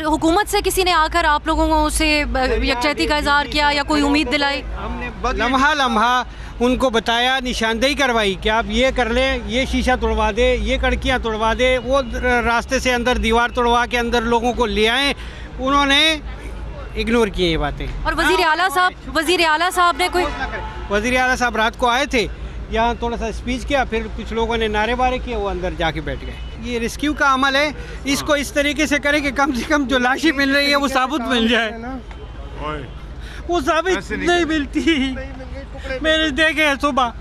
हुकूमत से किसी ने आकर आप लोगों से यकजहती का इजहार किया या कोई उम्मीद दिलाई? हमने लम्हा लम्हा उनको बताया, निशानदेही करवाई कि आप ये कर लें, ये शीशा तोड़वा दे, ये कड़कियाँ तोड़वा दे, वो रास्ते से अंदर दीवार तोड़वा के अंदर लोगों को ले आए। उन्होंने इग्नोर किए ये बातें। और वज़ीर आला साहब ने कोई वज़ीर आला साहब रात को आए थे, यहाँ थोड़ा सा स्पीच किया, फिर कुछ लोगों ने नारे बारे किए, वो अंदर जाके बैठ गए। ये रेस्क्यू का अमल है, इसको इस तरीके से करें कि कम से कम जो लाशें मिल रही है वो साबुत मिल जाए। वो साबित नहीं मिलती। मैंने देखे हैं सुबह,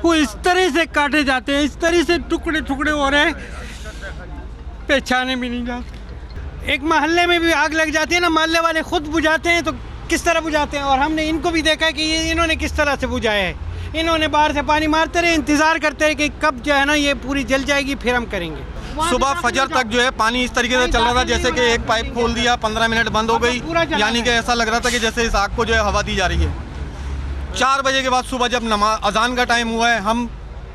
वो इस तरह से काटे जाते हैं, इस तरह से टुकड़े टुकड़े हो रहे हैं, पहचाने भी नहीं जाते। एक मोहल्ले में भी आग लग जाती है ना, मोहल्ले वाले खुद बुझाते हैं, तो किस तरह बुझाते हैं। और हमने इनको भी देखा है कि ये इन्होंने किस तरह से बुझाया है। इन्होंने बाहर से पानी मारते रहे, इंतज़ार करते रहे कि कब जो है ना ये पूरी जल जाएगी, फिर हम करेंगे। सुबह फजर तक जो है पानी इस तरीके से चल रहा था जैसे कि एक पाइप खोल दिया, 15 मिनट बंद हो गई, यानी कि ऐसा लग रहा था कि जैसे इस आग को जो है हवा दी जा रही है। 4 बजे के बाद सुबह जब अजान का टाइम हुआ है, हम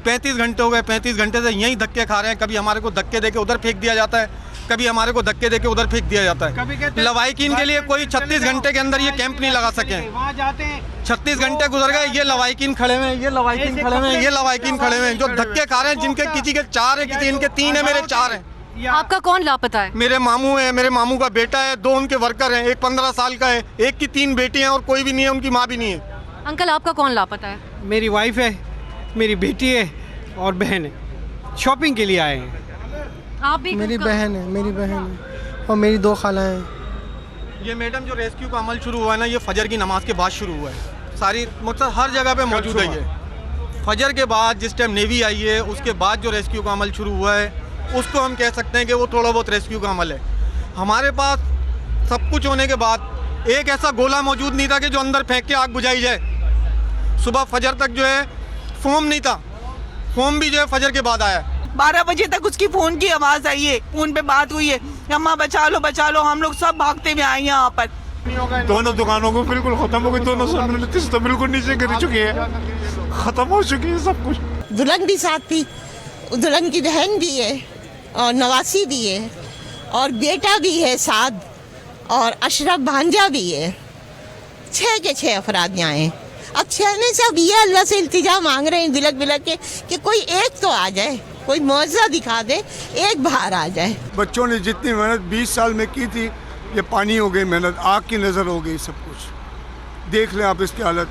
35 घंटे हो गए, 35 घंटे से यहीं धक्के खा रहे हैं। कभी हमारे को धक्के देके उधर फेंक दिया जाता है, कभी हमारे को धक्के देके उधर फेंक दिया जाता है। लवाइकीन के लिए कोई 36 घंटे के अंदर ये कैंप नहीं लगा सके। 36 घंटे गुजर गए, ये लवाइकीन खड़े हुए, ये लवाइकीन खड़े हुए, ये लवाइकीन खड़े हुए, जो धक्के खा रहे हैं, जिनके किसी के 4 है, किसी इनके 3 है, मेरे 4 हैं। आपका कौन लापता है? मेरे मामू है, मेरे मामू का बेटा है, 2 उनके वर्कर हैं, एक 15 साल का है, एक की 3 बेटियां और कोई भी नहीं है, उनकी माँ भी नहीं है। अंकल आपका कौन लापता है? मेरी वाइफ है, मेरी बेटी है और बहन है। शॉपिंग के लिए आए हैं। आप भी? मेरी बहन है और मेरी 2 खाला हैं। ये मैडम जो रेस्क्यू का अमल शुरू हुआ है ना, ये फजर की नमाज के बाद शुरू हुआ है। सारी मतलब हर जगह पे मौजूद है ये। फजर के बाद जिस टाइम नेवी आई है, उसके बाद जो रेस्क्यू का अमल शुरू हुआ है, उसको हम कह सकते हैं कि वो थोड़ा बहुत रेस्क्यू का अमल है। हमारे पास सब कुछ होने के बाद एक ऐसा गोला मौजूद नहीं था कि जो अंदर फेंक के आग बुझाई जाए। सुबह फजर तक जो है फोम नहीं था, फोम भी जो है फजर के बाद आया। 12 बजे तक उसकी फ़ोन की आवाज़ आई है, फ़ोन पे बात हुई है, अम्मा बचा लो। हम लोग सब भागते हुए आए यहाँ पर। दोनों दुकानों को बिल्कुल खत्म हो गई, दोनों तो बिल्कुल नीचे गिर चुकी है, खत्म हो चुकी है सब कुछ। दुल्हन भी साथ थी, दुल्हन की बहन भी है और नवासी भी है और बेटा भी है साथ, और अशरफ भांजा भी है। 6 के 6 अफराद यहाँ हैं। अब 6 में सब ये अल्लाह से इल्तिजा मांग रहे हैं बिलक बिलक के कि कोई एक तो आ जाए, कोई मौजज़ा दिखा दे, एक बाहर आ जाए। बच्चों ने जितनी मेहनत 20 साल में की थी, ये पानी हो गई मेहनत, आग की नज़र हो गई सब कुछ। देख लें आप इसकी हालत,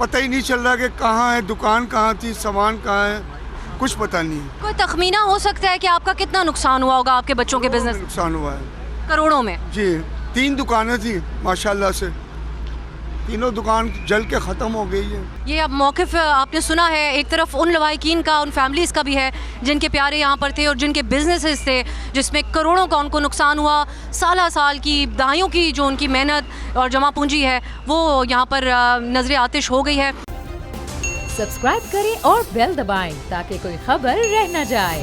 पता ही नहीं चल रहा कि कहाँ है, दुकान कहाँ थी, सामान कहाँ है, कुछ पता नहीं। कोई तखमीना हो सकता है कि आपका कितना नुकसान हुआ होगा आपके बच्चों के बिजनेस? नुकसान हुआ है करोड़ों में जी। 3 दुकानें थी माशाल्लाह से, तीनों दुकान जल के ख़त्म हो गई है। ये अब मौक़िफ़ आपने सुना है, एक तरफ उन लवाहिकीन का, उन फैमिलीज़ का भी है जिनके प्यारे यहाँ पर थे और जिनके बिजनेसेस थे जिसमें करोड़ों का उनको नुकसान हुआ। साल की दहाइयों की जो उनकी मेहनत और जमा पूंजी है वो यहाँ पर नजर आतिश हो गई है। सब्सक्राइब करें और बेल दबाएं ताकि कोई खबर रह न जाए।